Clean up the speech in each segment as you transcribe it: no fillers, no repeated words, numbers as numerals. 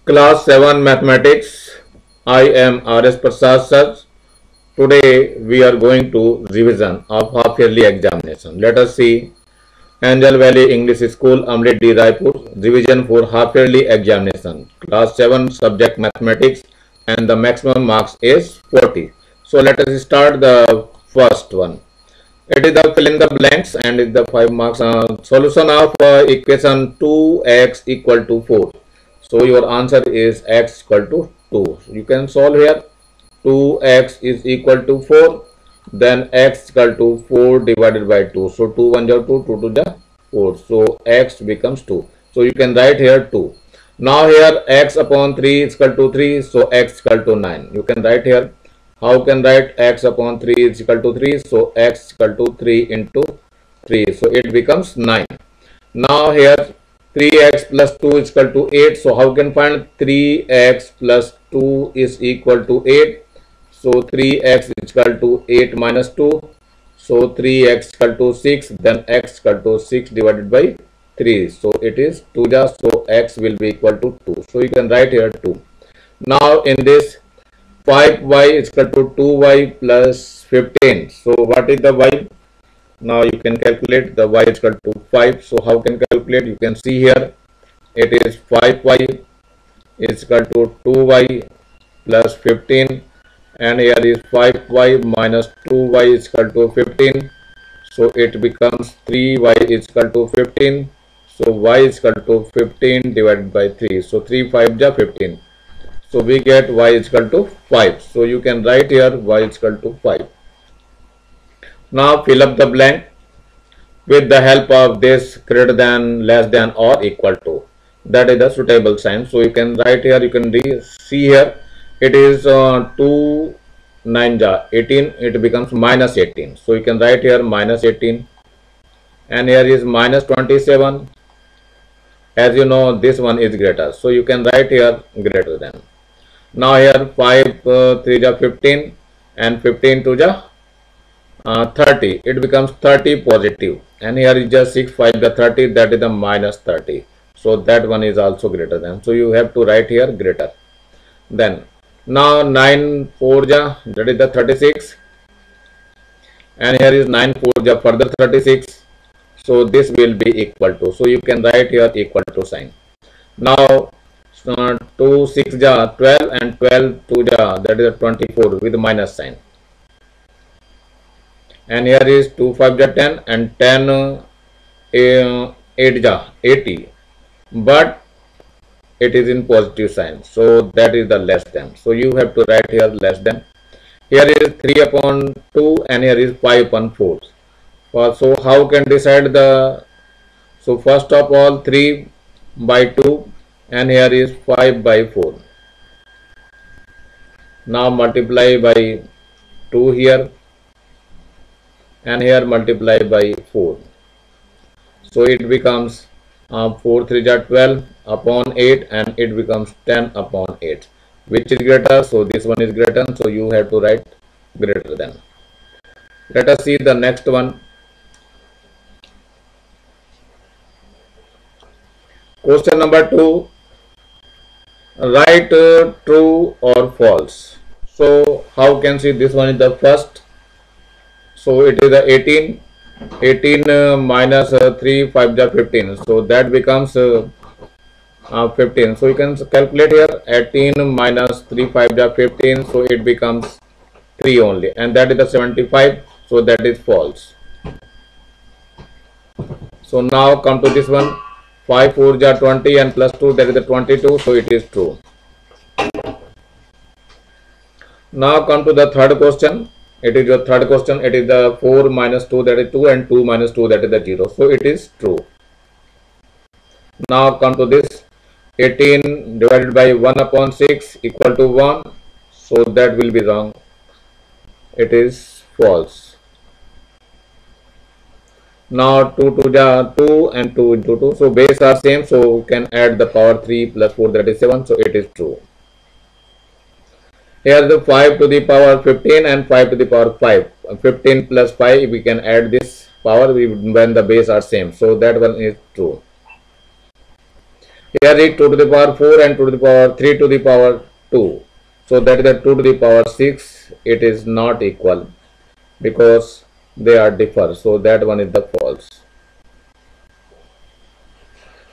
Class 7 Mathematics. I am R.S. Prasad sir. Today we are going to revision of half yearly examination. Let us see Angel Valley English School, Amrit D. Raipur, revision for half yearly examination. Class 7 subject Mathematics and the maximum marks is 40. So let us start the first one. It is the fill in the blanks and is the 5 marks. Solution of equation 2x equal to 4. So your answer is x equal to 2. So you can solve here. 2x is equal to 4. Then x equal to 4 divided by 2. So 2 1 is 2, 2 2 is 4. So x becomes 2. So you can write here 2. Now here x upon 3 is equal to 3. So x equal to 9. You can write here. How can write x upon 3 is equal to 3? So x equal to 3 into 3. So it becomes 9. Now here 3x plus 2 is equal to 8. So how can find 3x plus 2 is equal to 8? So 3x is equal to 8 minus 2. So 3x equal to 6. Then x equal to 6 divided by 3. So it is 2. So x will be equal to 2. So you can write here 2. Now in this 5y is equal to 2y plus 15. So what is the y? Now you can calculate the y is equal to 5. So how can calculate? You can see here it is 5y is equal to 2y plus 15, and here is 5y minus 2y is equal to 15. So it becomes 3y is equal to 15. So y is equal to 15 divided by 3. So 3 5 is 15. So we get y is equal to 5. So you can write here y is equal to 5. Now fill up the blank with the help of this greater than, less than or equal to. That is the suitable sign. So you can write here, you can see here it is 2 9 ja 18, it becomes minus 18. So you can write here minus 18, and here is minus 27. As you know, this one is greater. So you can write here greater than. Now here 5 3 ja 15 and 15 2 ja 30. It becomes 30 positive, and here is just 6 5 the 30, that is the minus 30. So that one is also greater than. So you have to write here greater. Then now 9 4 ja, that is the 36, and here is 9 4 ja further 36. So this will be equal to. So you can write here equal to sign. Now 2 6 ja 12 and 12 2 ja, that is 24 with minus sign. And here is 2 5 ja 10 and 10 8 ja 80, but it is in positive sign. So that is the less than. So you have to write here less than. Here is 3 upon 2 and here is 5 upon 4. So how can decide the? So first of all 3 by 2 and here is 5 by 4. Now multiply by 2 here, and here multiply by 4. So it becomes 4 3 ja 12 upon 8, and it becomes 10 upon 8. Which is greater? So this one is greater. So you have to write greater than. Let us see the next one. Question number 2. Write true or false. So how can see this one is the first. So it is the 18. 18 minus 3 5 ja 15. So that becomes 15. So you can calculate here 18 minus 3 5 ja 15. So it becomes 3 only, and that is the 75. So that is false. So now come to this one. 5 4 ja 20 and plus 2, that is the 22. So it is true. Now come to the third question. It is your third question. It is the 4 minus 2, that is 2, and 2 minus 2, that is the 0. So it is true. Now come to this. 18 divided by 1 upon 6 equal to 1. So that will be wrong. It is false. Now 2 2 ja 2 and 2 into 2. So base are same. So you can add the power 3 plus 4, that is 7. So it is true. Here the 5 to the power 15 and 5 to the power 5. 15 plus 5, we can add this power when the base are same. So that one is true. Here is 2 to the power 4 and 2 to the power 3 to the power 2. So that is the 2 to the power 6. It is not equal because they are differ. So that one is the false.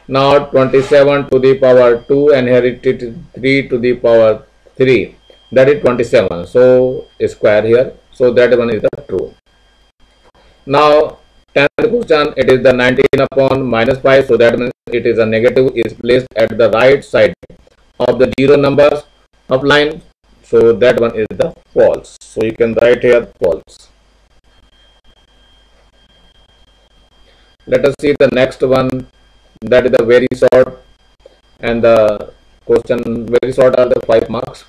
Now 27 to the power 2 and here it is 3 to the power 3. That is 27. So square here. So that one is the true. Now 10th question, it is the 19 upon minus 5. So that means it is a negative is placed at the right side of the zero numbers of line. So that one is the false. So you can write here false. Let us see the next one. That is the very short, and the question very short are the 5 marks.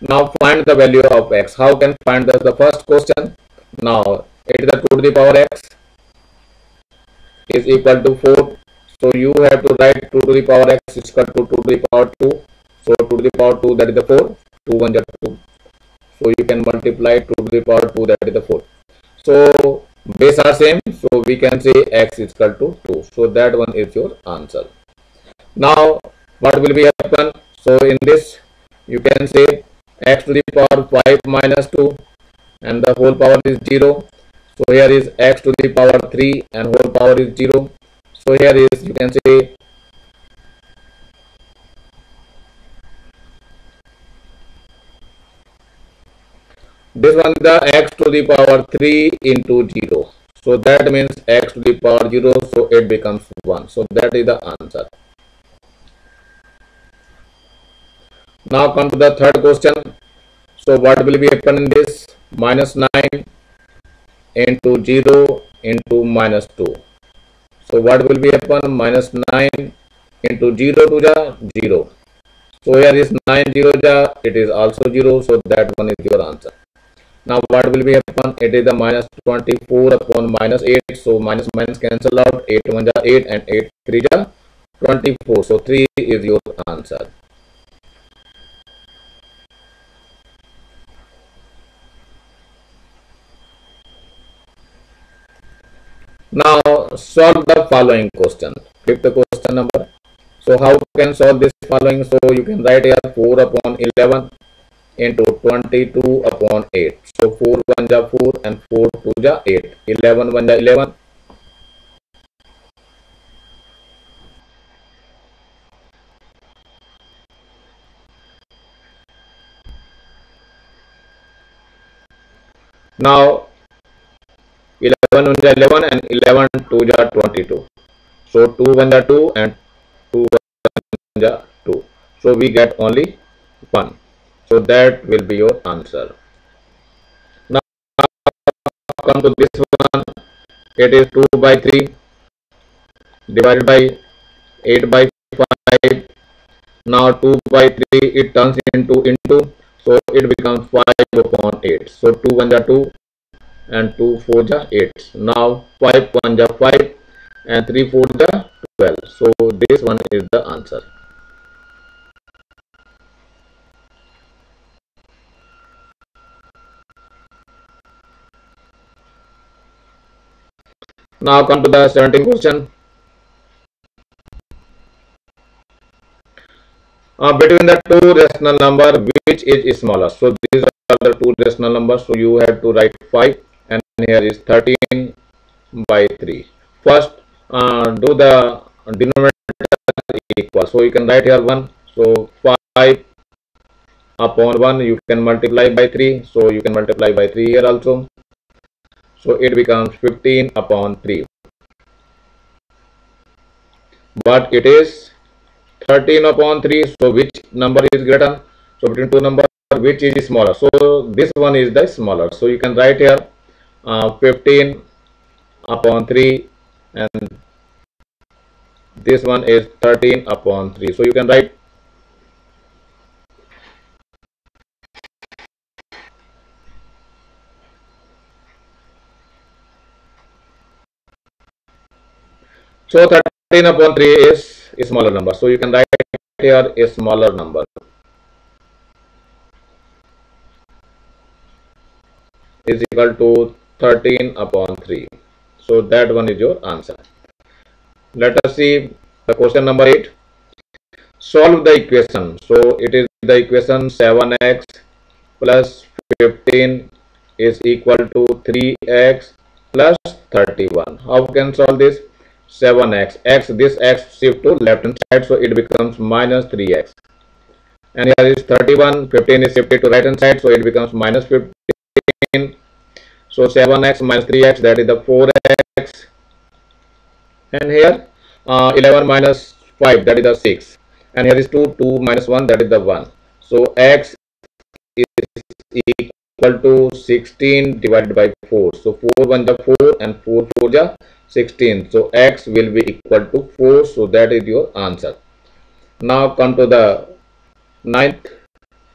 Now find the value of x. How can find the first question? Now it is the 2 to the power x is equal to 4. So you have to write 2 to the power x is equal to 2 to the power 2. So 2 to the power 2, that is the 4. 2 1 is 2. So you can multiply 2 to the power 2, that is the 4. So base are same. So we can say x is equal to 2. So that one is your answer. Now what will be happen? So in this you can say x to the power 5 minus 2 and the whole power is 0. So here is x to the power 3 and whole power is 0. So here is you can say this one is the x to the power 3 into 0. So that means x to the power 0. So it becomes 1. So that is the answer. Now come to the third question. So what will be happen in this? Minus 9 into 0 into minus 2. So what will be happen? Minus 9 into 0 to the 0. So here is 9 0 ja, it is also 0. So that one is your answer. Now what will be happen? It is the minus 24 upon minus 8. So minus minus cancel out. 8 1 ja 8 and 8 3 ja 24. So 3 is your answer. Now solve the following question. Fifth question number. So how can solve this following? So you can write here 4 upon 11 into 22 upon 8. So 4 1 ja 4 and 4 2 ja 8. 11 1 ja 11. Now 11 1 ja 11 and 11 2 ja 22. So 2 1 ja 2 and 2 1 ja 2. So we get only 1. So that will be your answer. Now come to this one. It is 2 by 3 divided by 8 by 5. Now 2 by 3 it turns into. So it becomes 5 upon 8. So 2 1 ja 2 and 2 4 ja 8. Now 5 1 ja 5 and 3 4 ja 12. So this one is the answer. Now come to the 17th question. Between the two rational number, which is smaller? So these are the two rational numbers. So you have to write 5 and here is 13 by 3. First do the denominator equal. So you can write here 1. So 5 upon 1 you can multiply by 3. So you can multiply by 3 here also. So it becomes 15 upon 3. But it is 13 upon 3. So which number is greater? So between two numbers, which is smaller? So this one is the smaller. So you can write here 15 upon 3 and this one is 13 upon 3. So you can write so 13 upon 3 is a smaller number. So you can write here a smaller number is equal to 13 upon 3. So that one is your answer. Let us see the question number 8. solve the equation. So it is the equation 7x plus 15 is equal to 3x plus 31. How can solve this? 7x, this x shift to left hand side, so it becomes minus 3x. And here is 31, 15 is shifted to right hand side, so it becomes minus 15. So 7x minus 3x, that is the 4x. And here 11 minus 5, that is the 6. And here is 2 minus 1, that is the 1. So x is equal to 16 divided by 4. So 4 1 ja 4 and 4 4 ja 16. So x will be equal to 4. So that is your answer. Now come to the ninth.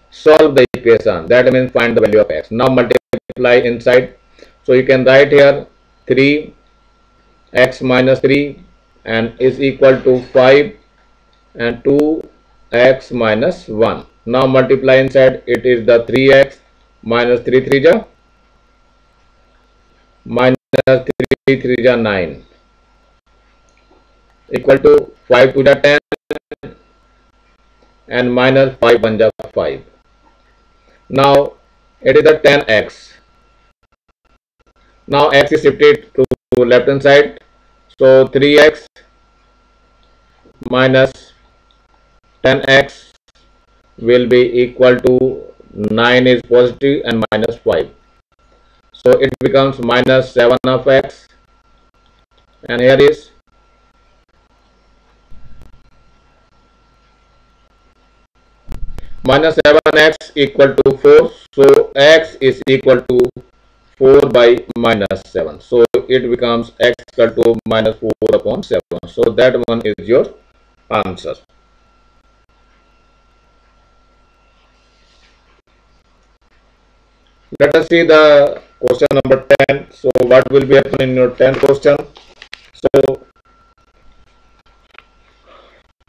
Solve the equation. That means find the value of x. Now multiply inside. So you can write here 3x minus 3 and is equal to 5 and 2x minus 1. Now multiply inside. It is the 3x minus 3 3 ja minus 3 3 ja 9 equal to 5 2 ja 10 and minus 5 1 ja 5. Now it is the 10x. Now x is shifted to left hand side. So 3x minus 10x will be equal to 9 is positive and minus 5. So it becomes minus 7 of x. And here is minus 7x equal to 4. So x is equal to 4 by minus 7. So it becomes x equal to minus 4 upon 7. So that one is your answer. Let us see the question number 10. So what will be happening in your 10th question? So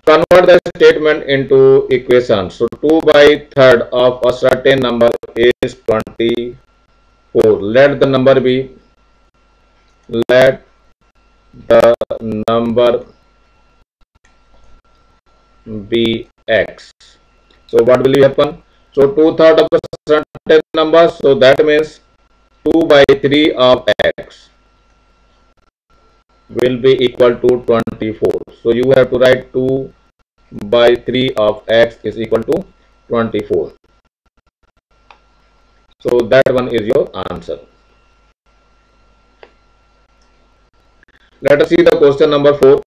convert the statement into equation. So 2 by third of a certain number is 24. Let the number be x. So what will happen? So 2/3 of a certain number. So that means 2 by 3 of x will be equal to 24. So you have to write 2 by 3 of x is equal to 24. So that one is your answer. Let us see the question number 4.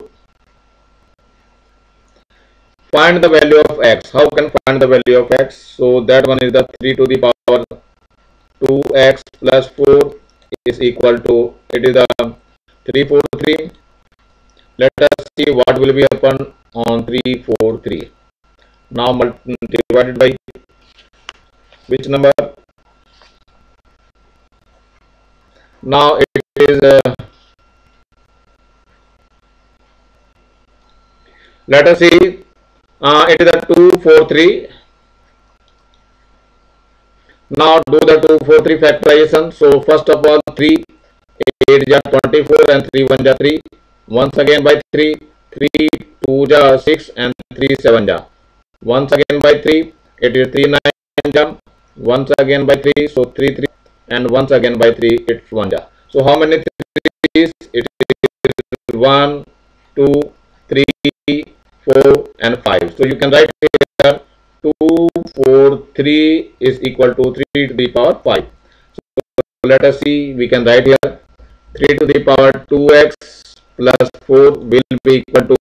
Find the value of x. How can find the value of x? So that one is the 3 to the power 2x plus 4 is equal to, it is the 343. Let us see what will be happen on 343. Now divided by which number? Now it is let us see, it is a 243. Now do the 243 factorization. So first of all 3 8 ja 24 and 3 1 ja 3. Once again by 3, 3 2 ja 6 and 3 7 ja. Once again by 3, it is 3 9 ja. Once again by 3, so 3 3 and once again by 3, it's 1 ja. So how many 3's? It is 1 2 3 4 and 5. So you can write here 2 4 3 is equal to 3 to the power 5. So let us see, we can write here 3 to the power 2x plus 4 will be equal to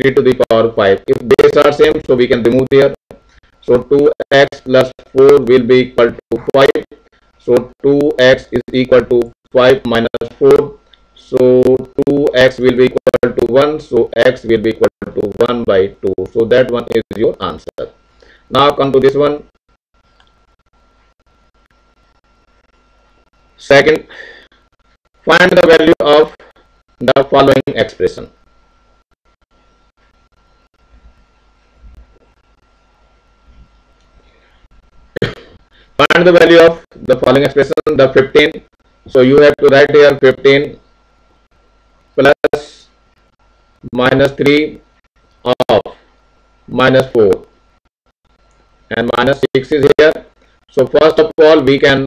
3 to the power 5. If base are same, so we can remove here. So 2x plus 4 will be equal to 5. So 2x is equal to 5 minus 4. So 2x will be equal to 1. So x will be equal to 1 by 2. So that one is your answer. Now come to this one. Second, find the value of the following expression. Find the value of the following expression, the 15. So you have to write here 15 plus minus 3 of minus 4 and minus 6 is here. So first of all we can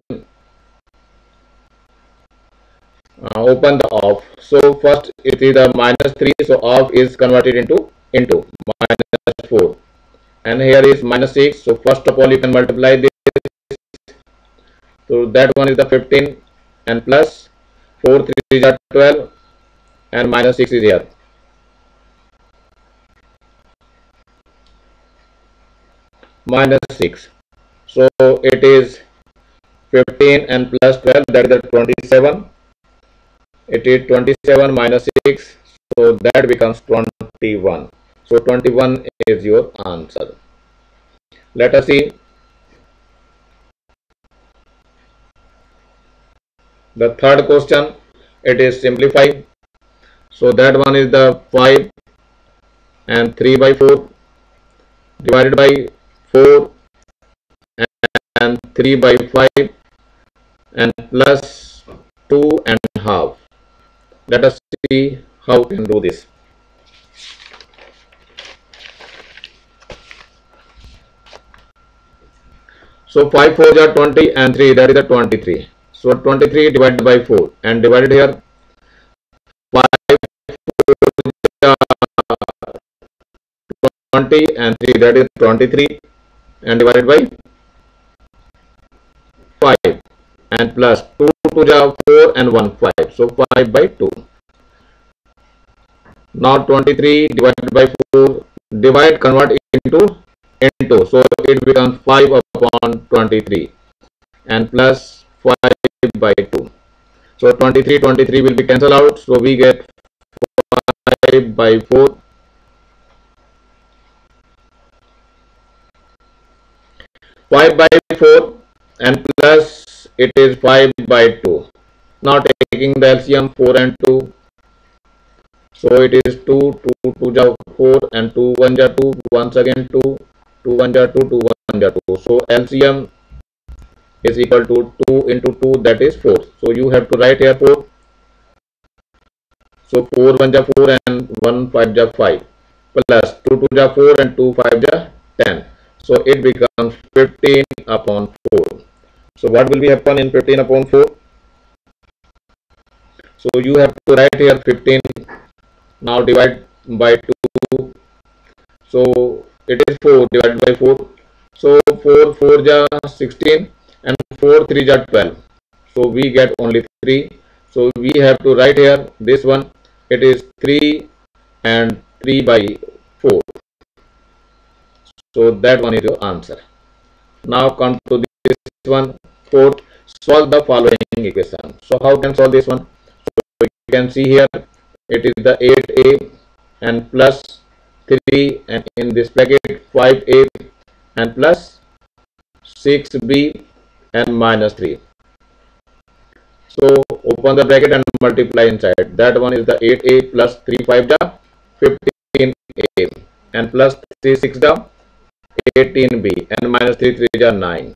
open the off. So first it is the minus 3, so off is converted into minus 4, and here is minus 6. So first of all you can multiply this, so that one is the 15 and plus 4 3 are 12 and minus 6 is here. Minus 6, so it is 15 and plus 12, that is the 27. It is 27 minus 6, so that becomes 21. So 21 is your answer. Let us see the third question. It is simplified. So that one is the 5 and 3 by 4 divided by 4 and 3 by 5 and plus 2 and half. Let us see how we can do this. So 5 4 are 20 and 3, that is the 23. So 23 divided by 4 and divided here 5 4 20 and 3, that is 23, and divided by 5 and plus 2 2 ja 4 and 1 5. So 5 by 2. Now 23 divided by 4, divide convert into, so it becomes 5 upon 23 and plus 5 by 2. So 23 will be cancelled out, so we get 5 by 4. 5 by 4 and plus it is 5 by 2. Now taking the LCM 4 and 2, so it is 2 2 2 ja 4 and 2 1 ja 2, once again 2 2 1 ja 2 2 1 ja 2. So LCM is equal to 2 into 2, that is 4. So you have to write here 4. So 4 1 ja 4 and 1 5 ja 5 plus 2 2 ja 4 and 2 5 ja 10. So it becomes 15 upon 4. So what will be happen in 15 upon 4? So you have to write here 15. Now divide by 2. So it is 4 divided by 4. So 4 4 ja 16 and 4 3 ja 12. So we get only 3. So we have to write here this one. It is 3 and 3 by 4. So that one is your answer. Now come to this one. Fourth, solve the following equation. So how can solve this one? So you can see here it is the 8a and plus 3 and in this bracket 5a and plus 6b and minus 3. So open the bracket and multiply inside. That one is the 8a plus 3 5 the 15a and plus 3 6 the 18b and minus 3 3 the 9.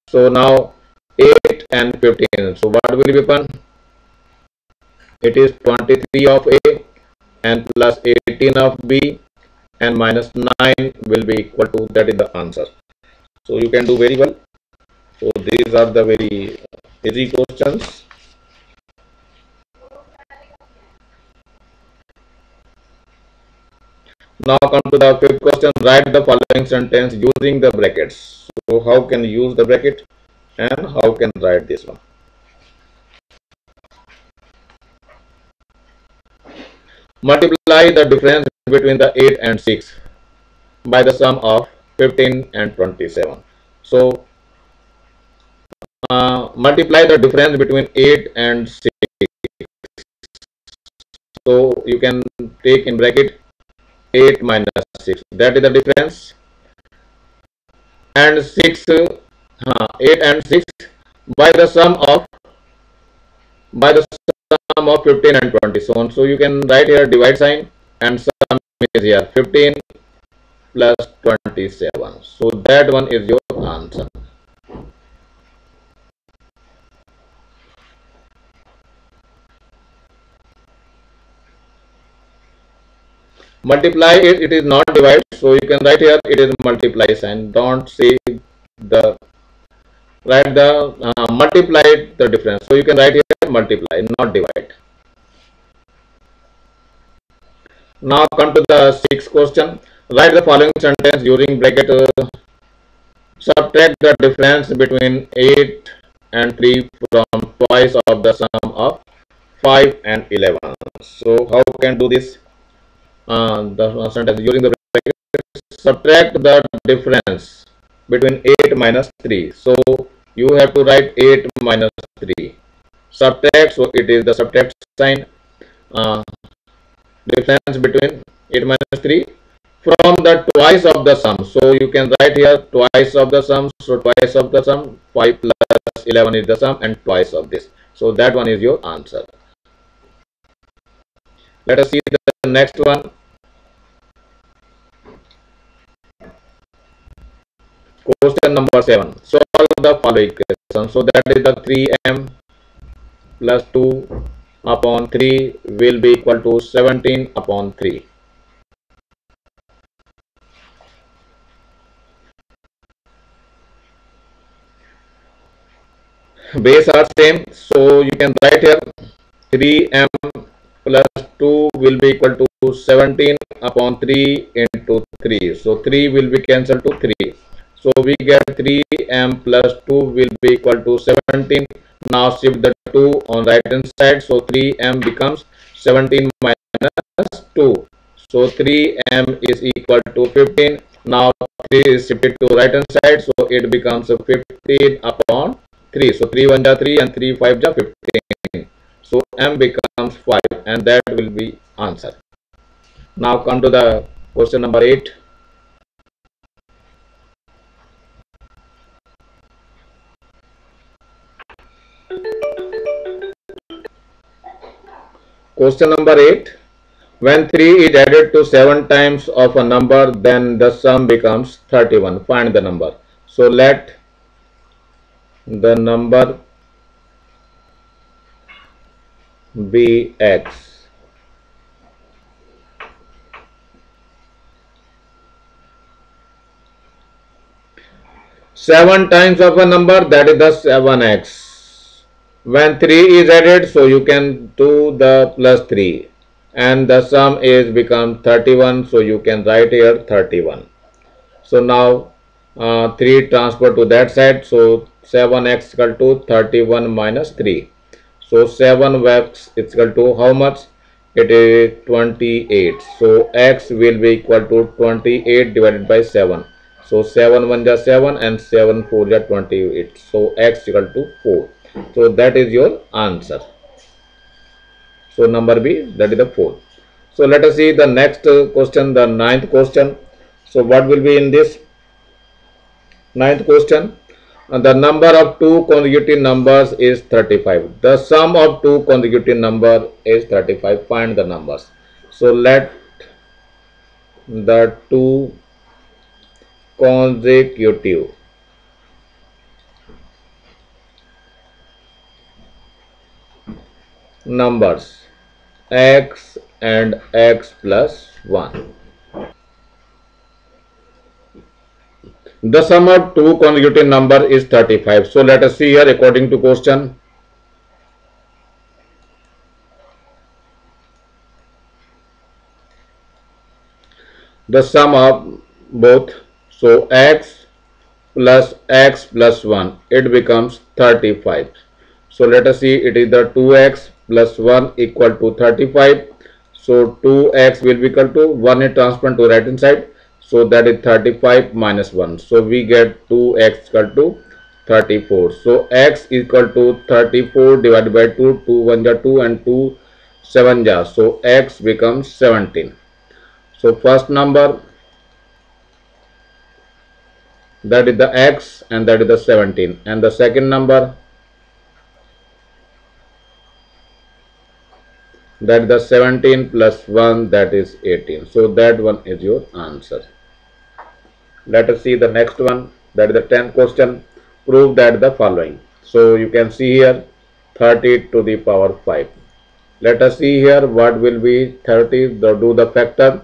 So now 8 and 15. So what will happen? It is 23 of A and plus 18 of B and minus 9 will be equal to, that is the answer. So you can do very well. So these are the very easy questions. Now come to the fifth question. Write the following sentence using the brackets. So how can you use the bracket and how can write this one? Multiply the difference between the 8 and 6 by the sum of 15 and 27. So multiply the difference between 8 and 6. So you can take in bracket 8 minus 6, that is the difference, and 6 8 and 6 by the sum of 15 and 20, so on. So you can write here divide sign and sum is here 15 plus 27. So that one is your answer. Multiply it is not divide, so you can write here it is multiply sign. Don't see the write the multiply the difference. So you can write here multiply, not divide. Now come to the sixth question. Write the following sentence using bracket. Subtract the difference between 8 and 3 from twice of the sum of 5 and 11. So how can do this? The sentence using the bracket. Subtract the difference between 8 minus 3. So you have to write 8 minus 3. Subtract, so it is the subtract sign. Difference between 8 minus 3 from the twice of the sum. So you can write here twice of the sum. So twice of the sum, 5 plus 11 is the sum, and twice of this. So that one is your answer. Let us see the next one. Question number 7. Solve the following equation. So that is the 3m plus 2 upon 3 will be equal to 17 upon 3. Base are same, so you can write here 3m plus 2 will be equal to 17 upon 3 into 3. So 3 will be cancelled to 3. So we get 3m plus 2 will be equal to 17. Now shift the 2 on right hand side. So 3m becomes 17 minus 2. So 3m is equal to 15. Now 3 is shifted to right hand side. So it becomes 15 upon 3. So 3 1 ja 3 and 3 5 ja 15. So m becomes 5, and that will be answer. Now come to the question number 8. Question number 8. When 3 is added to 7 times of a number, then the sum becomes 31. Find the number. So let the number be x. Seven times of a number, that is the 7x. When 3 is added, so you can do the plus 3, and the sum is become 31, so you can write here 31. So now 3 transfer to that side, so 7x equal to 31 minus 3. So 7x is equal to how much? It is 28. So x will be equal to 28 divided by 7. So 7 1 ja 7 and 7 4 ja 28. So x equal to 4. So that is your answer. So number B, that is the 4. So let us see the next question, the ninth question. So what will be in this ninth question? The number of two consecutive numbers is 35. The sum of two consecutive number is 35. Find the numbers. So let the two consecutive numbers x and x plus 1. The sum of two consecutive number is 35. So let us see here according to question. The sum of both, so x plus 1, it becomes 35. So let us see, it is the 2x plus 1 equal to 35. So 2x will be equal to 1 is transferred to right hand side. So that is 35 minus 1. So we get 2x equal to 34. So x equal to 34 divided by 2. 2 1 ja 2 and 2 7 ja. So x becomes 17. So first number, that is the x, and that is the 17. And the second number, that is the 17 plus 1, that is 18. So that one is your answer. Let us see the next one, that is the 10th question. Prove that the following. So you can see here 30 to the power 5. Let us see here what will be 30. Do the factor.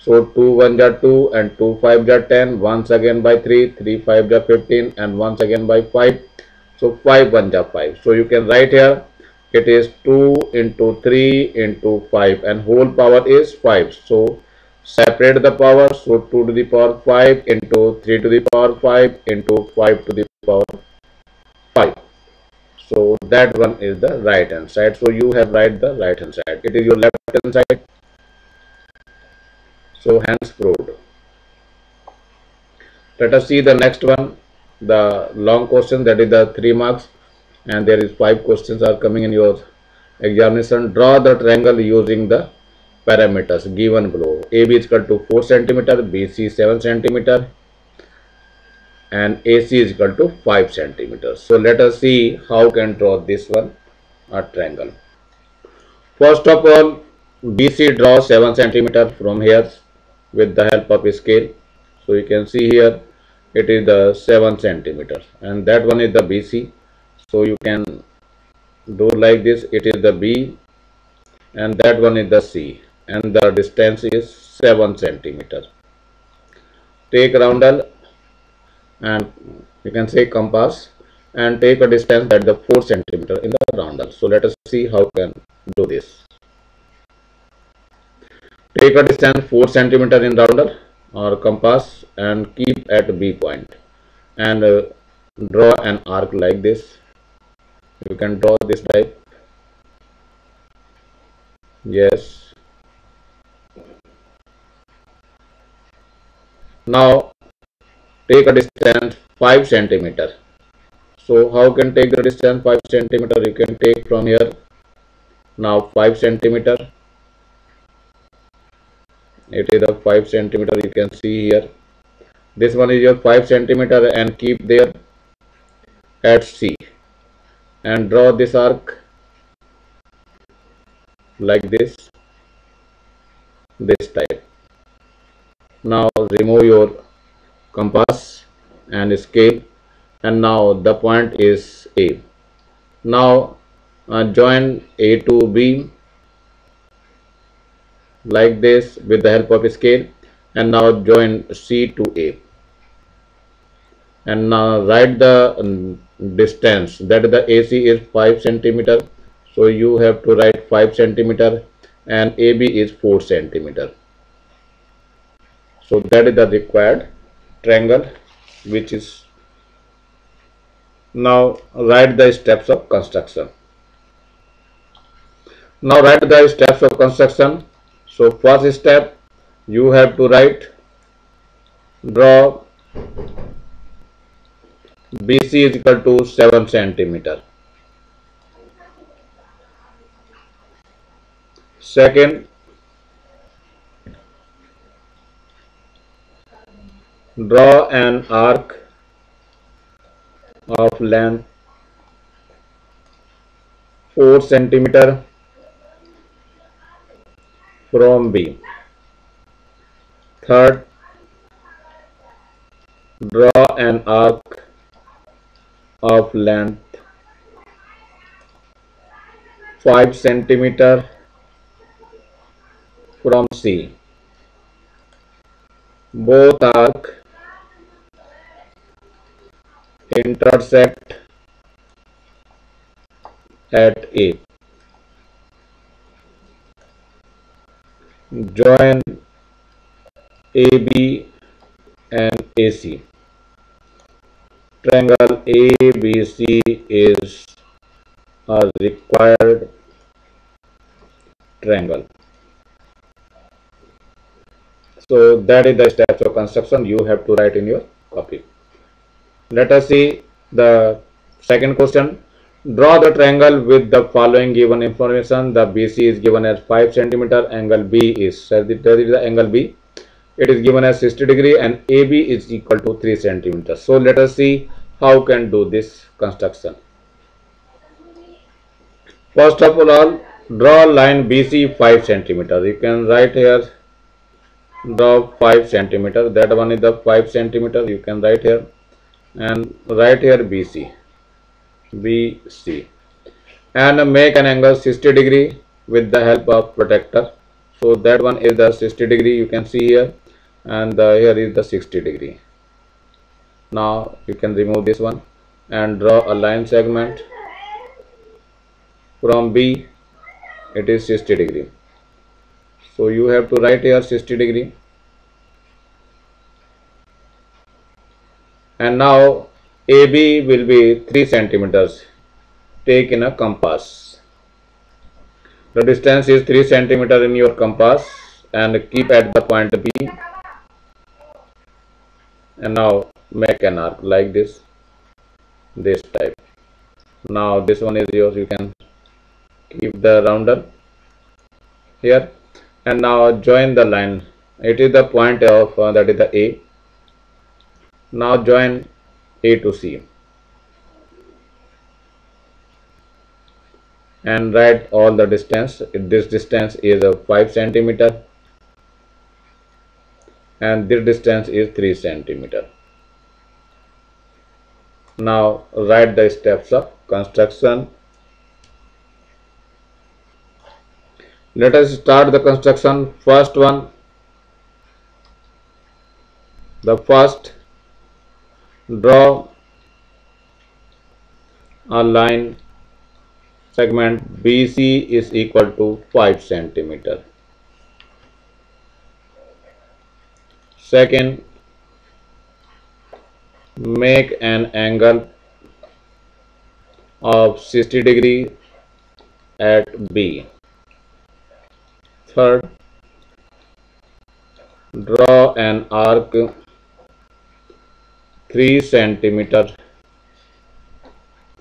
So 2 1 ja 2 and 2 5 ja 10, once again by 3, 3 5 ja 15 and once again by 5. So 5 1 ja 5. So you can write here it is 2 into 3 into 5 and whole power is 5. So separate the power. So 2 to the power 5 into 3 to the power 5 into 5 to the power 5. So that one is the right hand side. So you have write the right hand side. It is your left hand side. So hence proved. Let us see the next one, the long question, that is the 3 marks, and there is 5 questions are coming in your examination. Draw the triangle using the parameters given below. AB is equal to 4 centimeter, BC 7 centimeter, and AC is equal to 5 centimeters. So let us see how can draw this one, a triangle. First of all, BC draws 7 centimeter from here with the help of a scale. So you can see here it is the 7 centimeter and that one is the BC. So you can do like this, it is the B and that one is the C and the distance is 7 centimeter. Take roundel and you can say compass and take a distance that the 4 centimeter in the roundel. So let us see how can do this. Take a distance 4 centimeter in roundel or compass and keep at B point and draw an arc like this. You can draw this type. Yes. Now take a distance 5 centimeter. So how can take the distance 5 centimeter? You can take from here. Now 5 centimeter. It is a 5 centimeter. You can see here. This one is your 5 centimeter and keep there at C and draw this arc like this type. Now remove your compass and scale and now the point is A. Now join A to B like this with the help of a scale and now join C to A and now write the distance that the AC is 5 centimeter. So you have to write 5 centimeter and AB is 4 centimeter. So that is the required triangle, which is. Now write the steps of construction. Now write the steps of construction. So first step, you have to write, draw BC is equal to 7 centimeter. Second, draw an arc of length 4 centimeter from B. Third, draw an arc of length 5 centimeter from C. Both arcs intersect at A. Join AB and AC. Triangle ABC is a required triangle. So that is the steps of construction you have to write in your copy. Let us see the second question. Draw the triangle with the following given information. The BC is given as 5 centimeter. Angle B is, that is the angle B. It is given as 60 degree and AB is equal to 3 centimeters. So let us see how can do this construction. First of all, draw line BC 5 centimeter. You can write here, draw 5 centimeter. That one is the 5 centimeter. You can write here and write here BC and make an angle 60 degree with the help of protractor. So that one is the 60 degree, you can see here, and here is the 60 degree. Now you can remove this one and draw a line segment from B. It is 60 degree, so you have to write here 60 degree. And now AB will be 3 centimeters. Take in a compass. The distance is 3 centimeter in your compass, and keep at the point B. And now make an arc like this type. Now this one is yours. You can keep the rounder here, and now join the line. It is the point of that is the A. Now join A to C and write all the distance. This distance is 5 centimeter, and this distance is 3 centimeter. Now write the steps of construction. Let us start the construction. First one, the first, draw a line segment BC is equal to 5 centimeter. Second, make an angle of 60 degree at B. Third, draw an arc 3 centimeter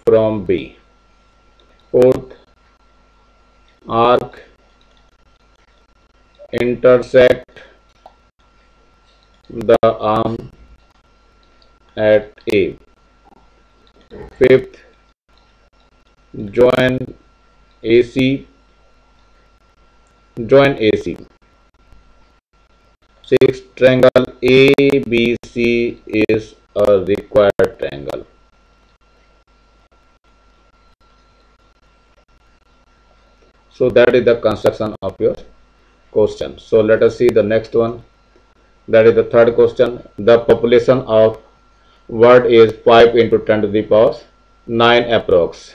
from B. Fourth, arc intersect the arm at A. Fifth, join AC. Sixth, triangle ABC is a required triangle. So that is the construction of your question. So let us see the next one. That is the third question. The population of world is 5 into 10 to the power 9 approx,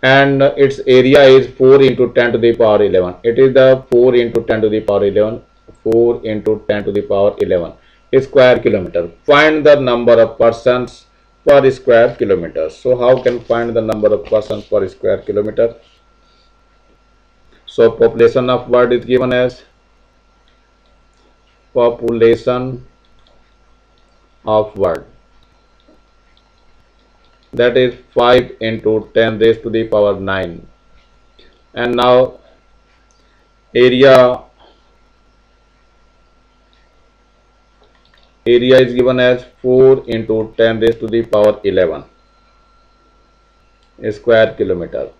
and its area is 4 into 10 to the power 11. It is the 4 into 10 to the power 11, 4 into 10 to the power 11 square kilometer. Find the number of persons per square kilometer. So how can find the number of persons per square kilometer? So population of world is given as population of world, that is 5 into 10 raised to the power 9. And now area is given as 4 into 10 raised to the power 11 square kilometer.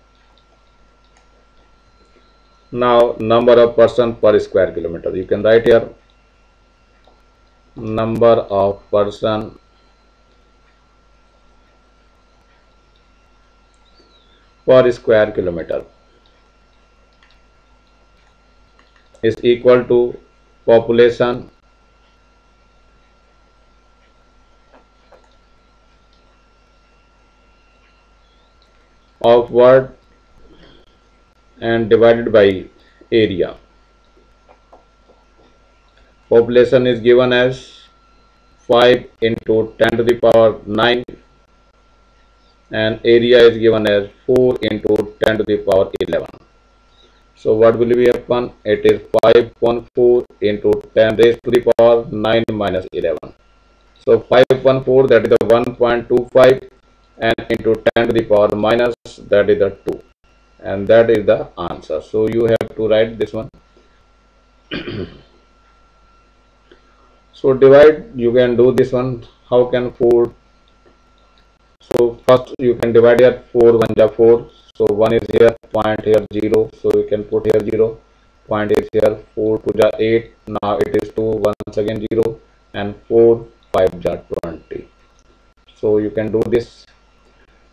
Now number of person per square kilometer, you can write here number of person per square kilometer is equal to population of world and divided by area. Population is given as 5 into 10 to the power 9, and area is given as 4 into 10 to the power 11. So what will be happen? It is 514 into 10 raised to the power 9 minus 11. So 514, that is the 1.25, and into 10 to the power minus, that is the 2, and that is the answer. So you have to write this one. So divide, you can do this one. How can 4? So first you can divide here. 4 1 ja 4. So 1 is here, point here 0. So you can put here 0. Point is here. 4 2 ja 8. Now it is 2. Once again 0. And 4 5 ja 20. So you can do this.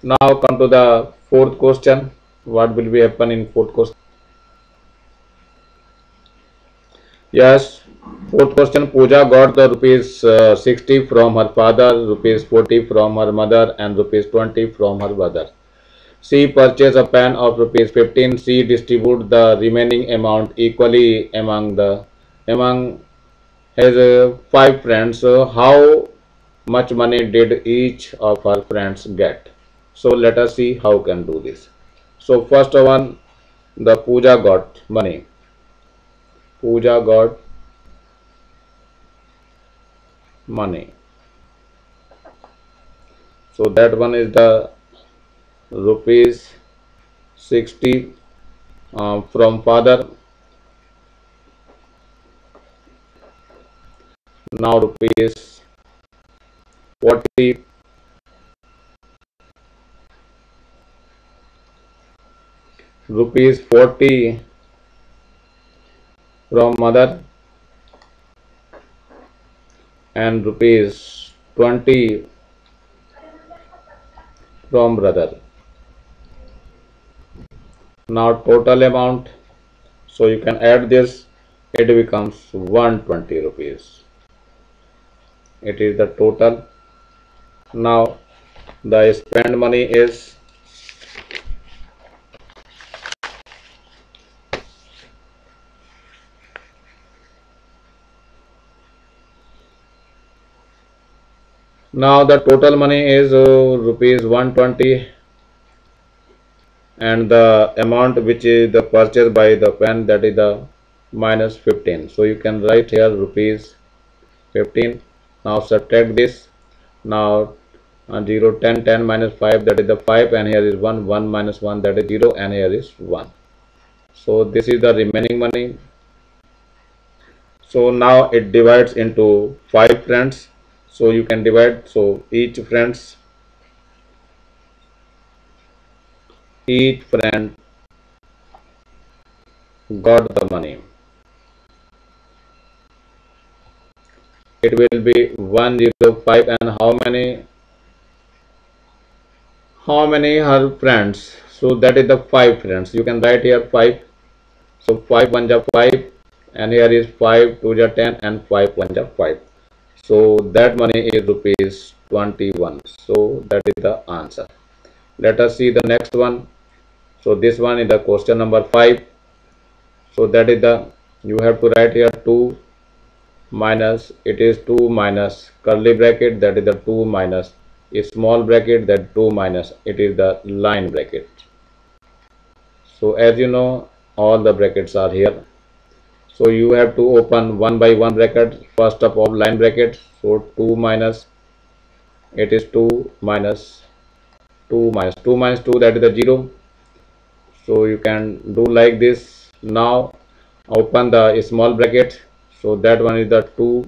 Now come to the fourth question. What will be happen in fourth question? Yes. Fourth question. Pooja got the rupees 60 from her father, rupees 40 from her mother, and rupees 20 from her brother. She purchased a pan of rupees 15. She distribute the remaining amount equally among his five friends. So how much money did each of her friends get? So let us see how can do this. So first one, the Pooja got money. Pooja got money. So that one is the rupees 60 from father. Now rupees 40 rupees 40 from mother and rupees 20 from brother. Now total amount, so you can add this, it becomes 120 rupees. It is the total. Now the spend money is now the total money is rupees 120, and the amount which is the purchase by the pen, that is the minus 15. So you can write here rupees 15. Now subtract this. Now 0, 10, 10 minus 5, that is the 5, and here is 1, 1 minus 1, that is 0, and here is 1. So this is the remaining money. So now it divides into 5 friends. So you can divide, so each friend got the money. It will be 105, and how many her friends? So that is the 5 friends. You can write here 5. So 5 1 ja 5, and here is 5 2 ja 10, and 5 1 ja 5. So that money is rupees 21. So that is the answer. Let us see the next one. So this one is the question number 5. So that is the, you have to write here 2 minus, it is 2 minus curly bracket, that is the 2 minus a small bracket, that 2 minus, it is the line bracket. So as you know, all the brackets are here. So you have to open one by one bracket. First of all, line bracket. So 2 minus, it is 2 minus 2 minus 2 minus 2, that is the 0. So you can do like this. Now open the small bracket. So that one is the 2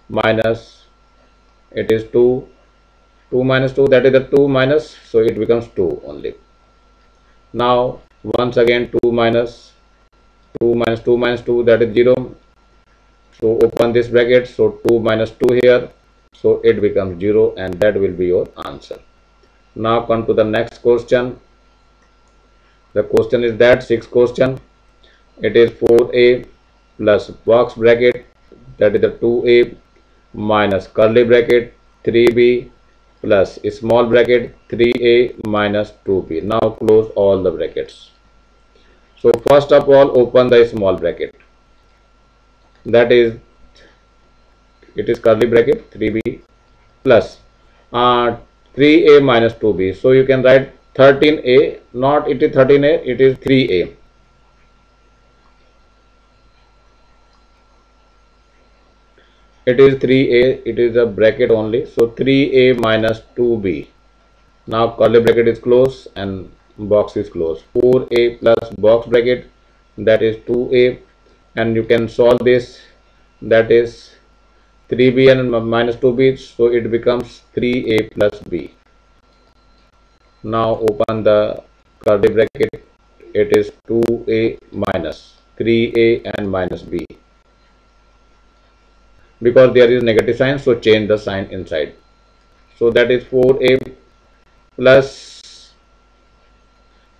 minus, it is 2, 2 minus 2, that is the 2 minus, so it becomes 2 only. Now once again 2 minus 2 minus 2 minus 2, that is 0. So open this bracket, so 2 minus 2 here, so it becomes 0, and that will be your answer. Now come to the next question. The question is that sixth question. It is 4a plus box bracket, that is the 2a, minus curly bracket 3b plus small bracket 3a minus 2b. Now close all the brackets. So first of all, open the small bracket, that is, it is curly bracket 3b plus 3a minus 2b. So you can write 13a, not it is 13a, it is 3a. It is 3a, it is a bracket only. So 3a minus 2b. Now curly bracket is closed and box is closed. 4a plus box bracket, that is 2a, and you can solve this, that is 3b and minus 2b, so it becomes 3a plus b. Now open the curly bracket, it is 2a minus 3a and minus b. Because there is negative sign, so change the sign inside. So that is 4a plus,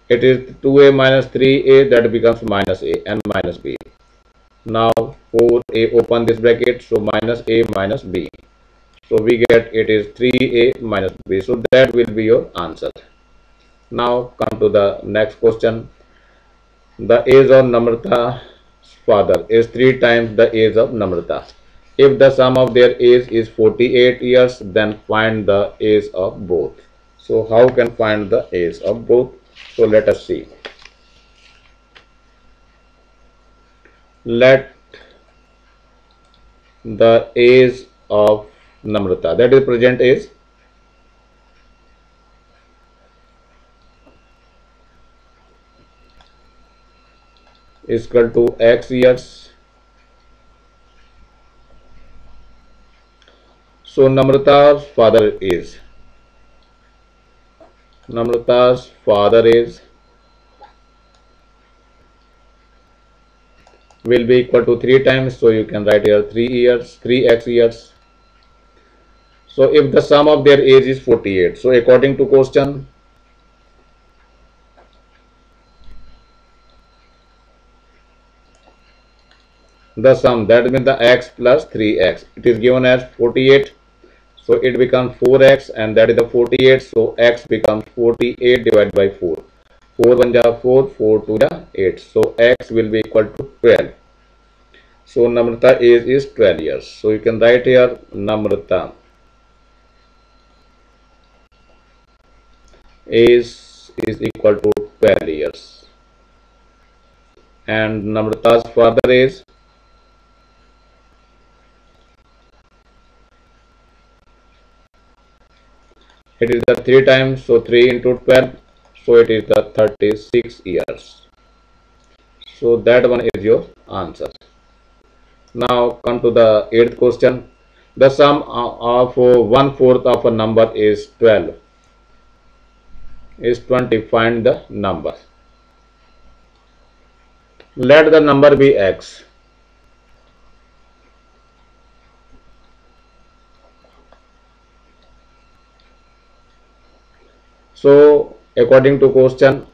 it is 2a minus 3a, that becomes minus a and minus b. Now 4a, open this bracket, so minus a minus b. So we get it is 3a minus b. So that will be your answer. Now come to the next question. The age of Namrata's father is 3 times the age of Namrata. If the sum of their age is 48 years, then find the age of both. So how can find the age of both? So let us see. Let the age of Namrata, that is present age, is equal to x years. So Namrata's father is will be equal to 3 times, so you can write here 3x years. So if the sum of their age is 48, so according to question, the sum, that means the x plus 3x, it is given as 48, so it becomes 4x, and that is the 48, so x becomes 48 divided by 4. 4 1 ja 4, 4 2 ja 8, so x will be equal to 12. So Namrata age is 12 years. So you can write here Namrata age is equal to 12 years, and Namrata's father age it is the 3 times, so 3 into 12, so it is the 36 years. So that one is your answer. Now come to the 8th question. The sum of 1/4 of a number is 12 is 20. Find the number. Let the number be x. So according to question,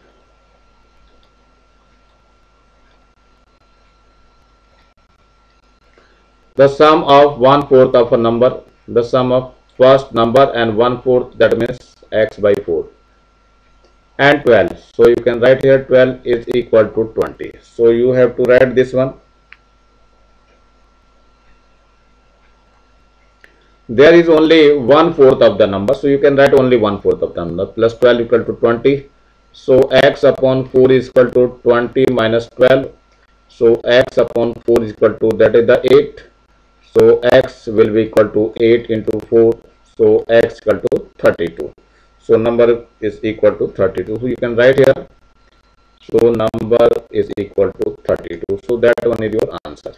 the sum of 1/4 of a number, the sum of first number and 1/4, that means x by 4, and 12. So you can write here 12 is equal to 20. So you have to write this one. There is only 1/4 of the number, so you can write only 1/4 of the number, plus 12 equal to 20. So x upon 4 is equal to 20 minus 12. So x upon 4 is equal to, that is the 8. So x will be equal to 8 into 4. So x equal to 32. So number is equal to 32. So you can write here. So number is equal to 32. So that one is your answer.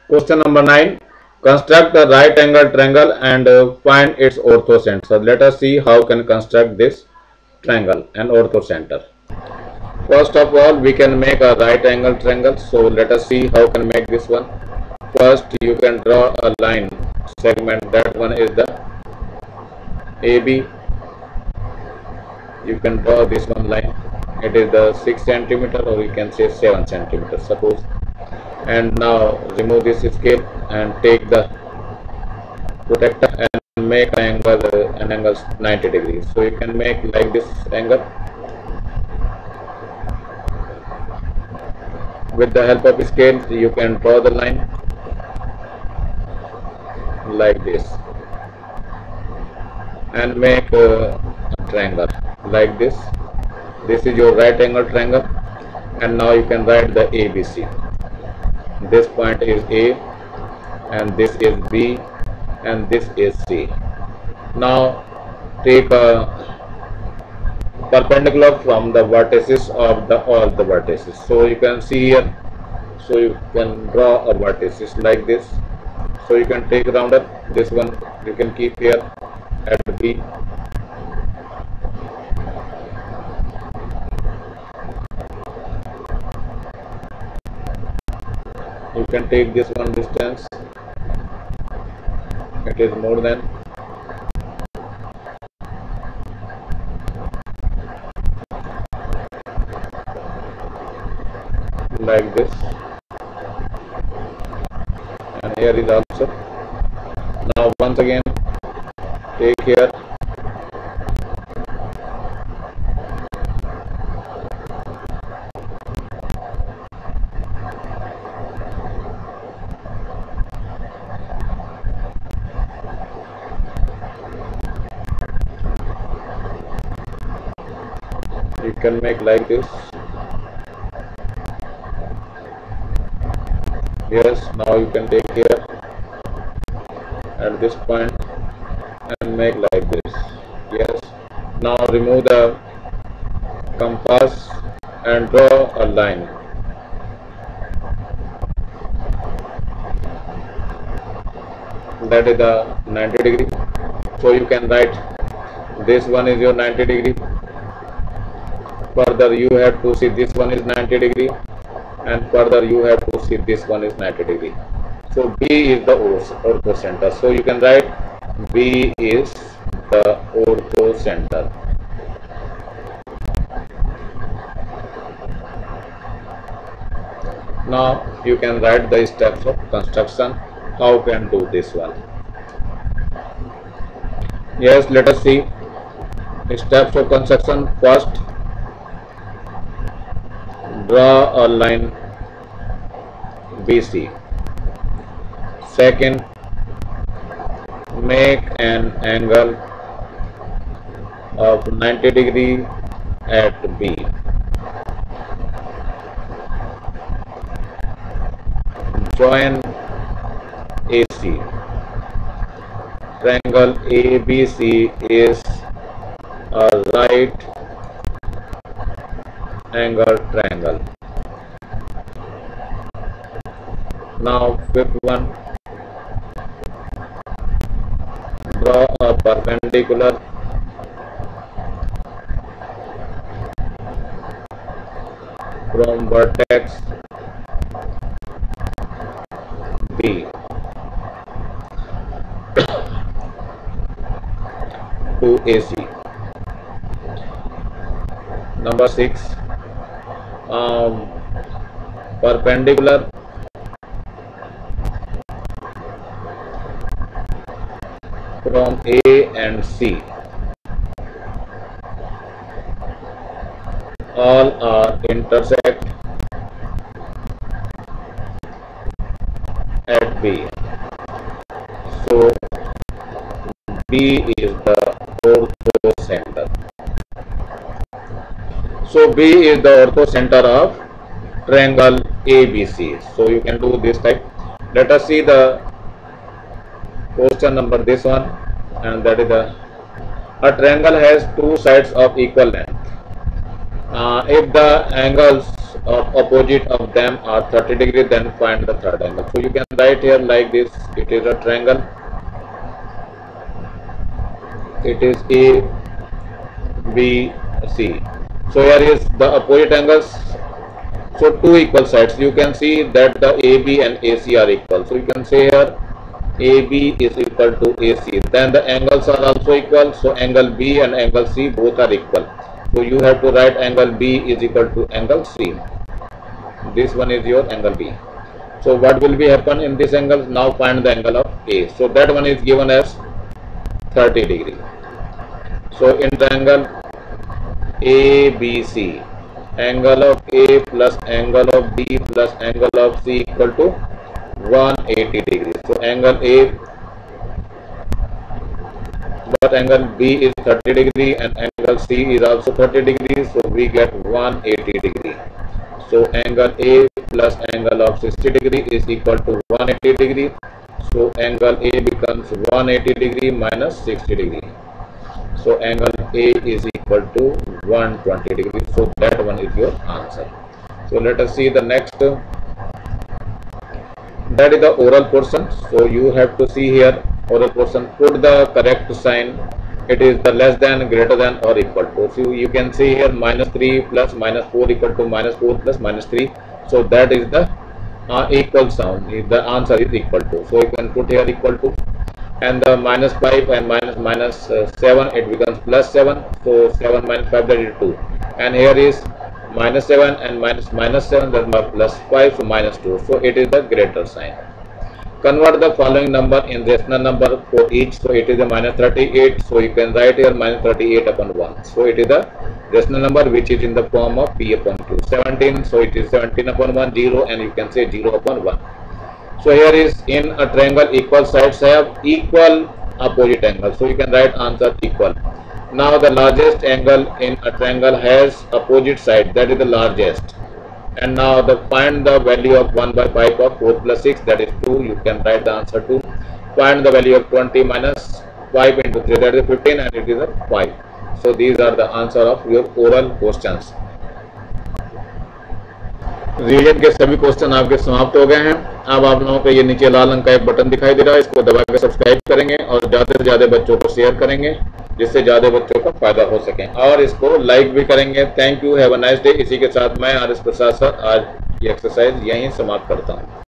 Question number 9. Construct a right angle triangle and find its orthocenter. Let us see how can construct this triangle and orthocenter. First of all, we can make a right angle triangle. So let us see how can make this one. First, you can draw a line segment. That one is the AB. You can draw this one line. It is the 6 centimeter, or you can say 7 centimeter, suppose. And now remove this scale and take the protractor and make an angle 90 degrees. So you can make like this angle. With the help of scale, you can draw the line like this and make a triangle like this. This is your right angle triangle, and now you can write the ABC. This point is A, and this is B, and this is C. Now take a perpendicular from the vertices of all the vertices. So you can see here, so you can draw a vertices like this. So you can take rounder, this one you can keep here at B. You can take this one distance, it is more than. like this, and here is also. Now once again take here, you can make like this. Yes, now you can take here at this point and make like this. Yes, now remove the compass and draw a line. That is the 90 degree. So you can write this one is your 90 degree. Further you have to see this one is 90 degree, and further you have to see this one is 90 degree. So B is the ortho center. So you can write B is the ortho center. Now you can write the steps of construction. How can do this one? Yes, let us see steps of construction. First, draw a line BC. Second, make an angle of 90 degree at B. Join AC. Triangle ABC is a right angle triangle. Now fifth one, draw a perpendicular from vertex B to AC. Number 6, perpendicular from A and C. All are intersect at B. So B is the ortho center. So B is the ortho center of triangle ABC. So you can do this type. Let us see the question number this one, and that is a triangle has two sides of equal length. If the angles of opposite of them are 30 degree, then find the third angle. So you can write here like this. It is a triangle. It is A, B, C. So here is the opposite angles. So two equal sides. You can see that the AB and AC are equal. So you can say here AB is equal to AC. Then the angles are also equal. So angle B and angle C both are equal. So you have to write angle B is equal to angle C. This one is your angle B. So what will be happen in this angle? Now find the angle of A. So that one is given as 30 degree. So in triangle ABC, angle of A plus angle of B plus angle of C equal to 180 degrees. So angle A, but angle B is 30 degree and angle C is also 30 degrees. So we get 180 degree. So angle A plus angle of 60 degree is equal to 180 degree. So angle A becomes 180 degree minus 60 degree. So angle A is equal to 120 degrees. So that one is your answer. So let us see the next. That is the oral portion. So you have to see here oral portion. Put the correct sign. It is the less than, greater than, or equal to. So you can see here -3 plus -4 equal to -4 plus -3. So that is the equal sound. The answer is equal to. So you can put here equal to. And the -5 and -7, it becomes +7. So 7 minus 5, that is 2. And here is -7 and -7, that means +5, so -2. So it is the greater sign. Convert the following number in rational number for each. So it is a -38. So you can write here -38 upon 1. So it is the rational number which is in the form of p upon q. 17. So it is 17 upon 1, 0, and you can say 0 upon 1. So here is in a triangle equal sides have equal opposite angle. So you can write answer equal. Now the largest angle in a triangle has opposite side, that is the largest. And now find the value of 1 by 5 of 4 plus 6, that is 2. You can write the answer 2. Find the value of 20 minus 5 into 3, that is 15, and it is a 5. So these are the answer of your oral questions. Revision के सभी question आपके समाप्त हो गए हैं। अब आप लोगों को ये नीचे लाल रंग का एक बटन दिखाई दे रहा है, इसको दबा के सब्सक्राइब करेंगे और ज़्यादा से ज़्यादा बच्चों को शेयर करेंगे जिससे ज़्यादा बच्चों का फायदा हो सके, और इसको लाइक भी करेंगे। Thank you, have a nice day. इसी के साथ मैं आर एस प्रसाद सर आज की एक्सरसाइज यहीं समाप्त करता हूँ।